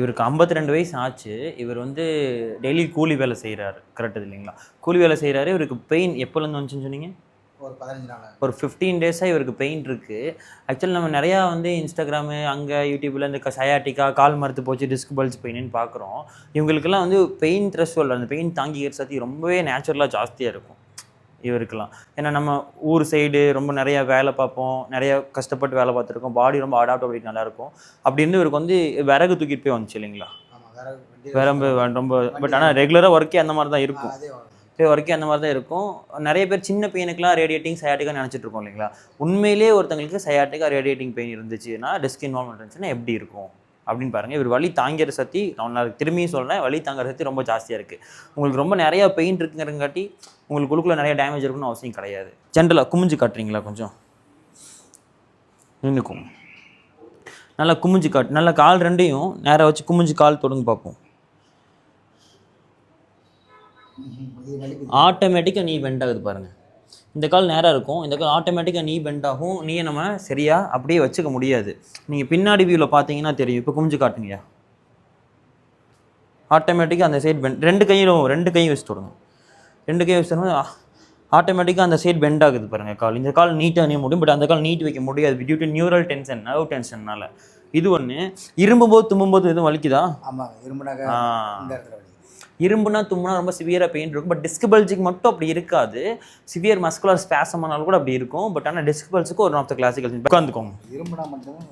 இவருக்கு 52 வயசு ஆச்சு. இவர் வந்து டெய்லி கூலி வேலை செய்கிறாரு. கரெக்டு இல்லைங்களா? கூலி வேலை செய்கிறாரு. இவருக்கு பெயின் எப்போலேருந்து வந்துச்சுன்னு சொன்னீங்க? ஒரு 15 நாள். ஒரு 15 டேஸாக இவருக்கு பெயின் இருக்குது. ஆக்சுவலி நம்ம நிறையா வந்து இன்ஸ்டாகிராமு அங்கே யூடியூப்பில் இந்த சயாட்டிக்கா கால் மரத்து போச்சு டிஸ்க் பல்ஸ் பெயின்னு பார்க்குறோம். இவங்களுக்கெல்லாம் வந்து பெயின் த்ரெஷ்ஹோல்டு அந்த பெயின் தாங்கிக்கிற சக்தி ரொம்பவே நேச்சுரலாக ஜாஸ்தியாக இருக்கும் இவருக்கெல்லாம். ஏன்னா நம்ம ஊர் சைடு ரொம்ப நிறையா வேலை பார்ப்போம், நிறையா கஷ்டப்பட்டு வேலை பார்த்துருக்கோம், பாடி ரொம்ப அடாப்டபிலிட்டி நல்லாயிருக்கும். அப்படி இருந்து இவருக்கு வந்து விறகு தூக்கிட்டு போய் வந்துச்சு இல்லைங்களா? விரம்பு ரொம்ப பட் ஆனால் ரெகுலராக ஒர்க்கே அந்த மாதிரி தான் இருக்கும். ஒர்க்கே அந்த மாதிரி தான் இருக்கும். நிறைய பேர் சின்ன பெயினுக்குலாம் ரேடியேட்டிங் சயாட்டிக்கா நினச்சிட்டு இருக்கோம் இல்லைங்களா? உண்மையிலேயே ஒருத்தங்களுக்கு சயாட்டிக்கா ரேடியேட்டிங் பெயின் இருந்துச்சுன்னா டிஸ்க் இன்வால்வ்மெண்ட் இருந்துச்சுன்னா எப்படி இருக்கும் அப்படின்னு பாருங்கள். இவர் வலி தாங்கிற சக்தி நான் திரும்பியும் சொல்கிறேன், வலி தாங்குற சக்தி ரொம்ப ஜாஸ்தியாக இருக்குது. உங்களுக்கு ரொம்ப நிறையா பெயின் இருக்குங்கிறங்காட்டி உங்களுக்கு உள்ளுக்குள்ளே நிறைய டேமேஜ் இருக்குன்னு அவசியம் கிடையாது. ஜென்ரலாக குமிஞ்சு காட்டுறீங்களா? கொஞ்சம் நின்றுக்கும் நல்லா குமிஞ்சு காட்டு. நல்லா கால் ரெண்டையும் நேராக வச்சு குமிஞ்சு கால் தொடுங்க பார்ப்போம். ஆட்டோமேட்டிக்காக நீ பெண்ட் ஆகுது பாருங்கள். இந்த கால் நேராக இருக்கும், இந்த கால் ஆட்டோமேட்டிக்காக நீ பெண்ட் ஆகும். நீயை நம்ம சரியாக அப்படியே வச்சுக்க முடியாது. நீங்கள் பின்னாடி வியூவில் பார்த்தீங்கன்னா தெரியும். இப்போ குமிஞ்சு காட்டுங்கய்யா, ஆட்டோமேட்டிக்காக அந்த சைட் பெண்ட். ரெண்டு கையும் வச்சுட்டு விடுங்க. ரெண்டு கையும் வச்சுட்டு ஆட்டோமேட்டிக்காக அந்த சைட் பெண்ட் ஆகுது பாருங்கள் கால். இந்த கால் நீட்டாக அணிய முடியும், பட் அந்த கால் நீட்டி வைக்க முடியாது due to neural tension, nerve டென்ஷன்னால. இது ஒன்று. இரும்பும்போது தும்பும்போது எதுவும் வலிக்குதா? ஆமாம், இரும்புனா தும்புனா ரொம்ப சிவியராக பெயின் இருக்கும். பட் டிஸ்க் பல்ஜுக்கு மட்டும் அப்படி இருக்காது. சிவியர் மஸ்குலர் ஸ்பாசம் ஆனாலும் கூட அப்படி இருக்கும். பட் ஆனால் டிஸ்க் பல்ஜுக்கு ஒரு ஆஃப் த கிளாசிக்கல் உட்காந்துக்கோங்க. இரும்புனா மட்டும்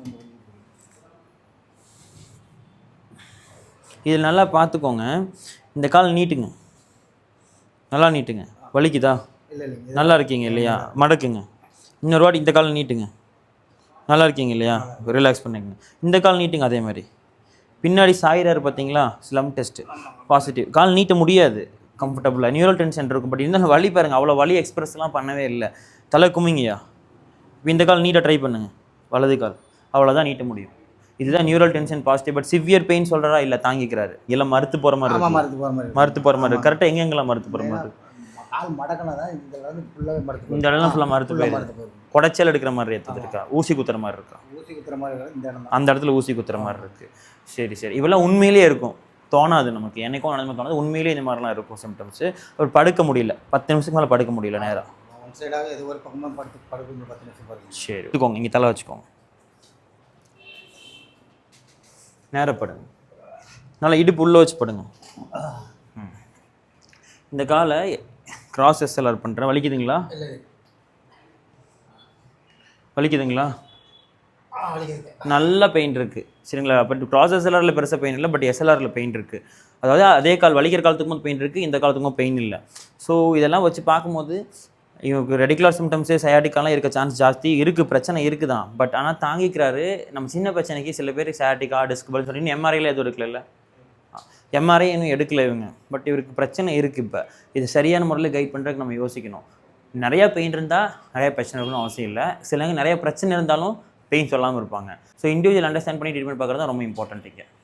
இதில் நல்லா பார்த்துக்கோங்க. இந்த கால் நீட்டுங்க, நல்லா நீட்டுங்க. வலிக்குதா? நல்லா இருக்கீங்க இல்லையா? மடக்குங்க. இன்னொரு வாட்டி இந்த கால் நீட்டுங்க. நல்லா இருக்கீங்க இல்லையா? ரிலாக்ஸ் பண்ணிக்கங்க. இந்த கால் நீட்டுங்க. அதே மாதிரி பின்னாடி சாயிறாரு பார்த்தீங்களா? Slum test positive. கால் நீட்ட முடியாது கம்ஃபர்டபுளாக, நியூரல் டென்ஷன் இருக்கும். பட் இருந்தாலும் வலி பாருங்கள், அவ்வளோ வலி எக்ஸ்பிரஸ்லாம் பண்ணவே இல்லை. தலை குமிங்கய்யா. இப்போ இந்த கால் நீட்ட ட்ரை பண்ணுங்கள், வலது கால். அவ்வளோதான் நீட்ட முடியும். இதுதான் neural tension positive. But severe pain சொல்கிறா இல்லை, தாங்கிக்கிறாரு. இல்லை மறுத்து போகிற மாதிரி இருக்கு. மறுத்து போகிற மாதிரி இருக்குது. கரெக்டாக எங்கெங்கெல்லாம் மறுத்து போகிற மாதிரி இருக்குது? இந்த இடம்லாம் ஃபுல்லாக மறுத்து போயிருக்கு. குடைச்சல் எடுக்கிற மாதிரி இருக்கா? ஊசி குத்துற மாதிரி இருக்கா? அந்த இடத்துல ஊசி குத்துற மாதிரி இருக்குது. சரி சரி. இவெல்லாம் உண்மையிலே இருக்கும், தோணாது நமக்கு. எனக்கும் நடந்து தோணாது. உண்மையிலே இந்த மாதிரிலாம் இருக்கும் சிம்டம்ஸு. ஒரு படுக்க முடியல, 10 நிமிஷத்துக்கு மேலே படுக்க முடியல நேராக. சரி, வச்சுக்கோங்க. இங்கே தலை வச்சுக்கோங்க, நேரப்படுங்க. நல்லா இடுப்பு உள்ளே வச்சு படுங்க. இந்த காலை கிராஸ் எஸ்எல்ஆர் பண்ணுறேன். வலிக்குதுங்களா? வலிக்குதுங்களா? நல்ல பெயின் இருக்குது சரிங்களா? பட் கிராஸ் எஸ்எல்ஆரில் பெருசாக பெயின் இல்லை, பட் எஸ்எல்ஆரில் பெயின் இருக்குது. அதாவது அதே கால் வலிக்கிற காலத்துக்கும் பெயின் இருக்குது, இந்த காலத்துக்கும் பெயின் இல்லை. ஸோ இதெல்லாம் வச்சு பார்க்கும்போது இவங்களுக்கு ரெடிகுலர் சிம்டம்ஸு சயாட்டிக்காலாம் இருக்க சான்ஸ் ஜாஸ்தி இருக்குது. பிரச்சனை இருக்குது தான், பட் ஆனால் தாங்கிக்கிறாரு. நம்ம சின்ன பிரச்சனைக்கு சில பேர் சயாட்டிக்கா டிஸ்க் பல்ஸ் சொல்லி எம்ஆர்ஐயில் எதுவும் எடுக்கல. எம்ஆர்ஐ இன்னும் எடுக்கல இவங்க. பட் இவருக்கு பிரச்சனை இருக்குது. இப்போ இது சரியான முறையில் கைட் பண்ணுறதுக்கு நம்ம யோசிக்கணும். நிறையா பெயின் இருந்தால் நிறையா பிரச்சனை இருக்கணும்னு அவசியம் இல்லை. சிலவங்க நிறைய பிரச்சனை இருந்தாலும் பெயின் சொல்லாமல் இருப்பாங்க. ஸோ இண்டிவிஜுவல் அண்டர்ஸ்டாண்ட் பண்ணி ட்ரீட்மெண்ட் பார்க்குறது தான் ரொம்ப இம்பார்ட்டன்ட் இங்கே.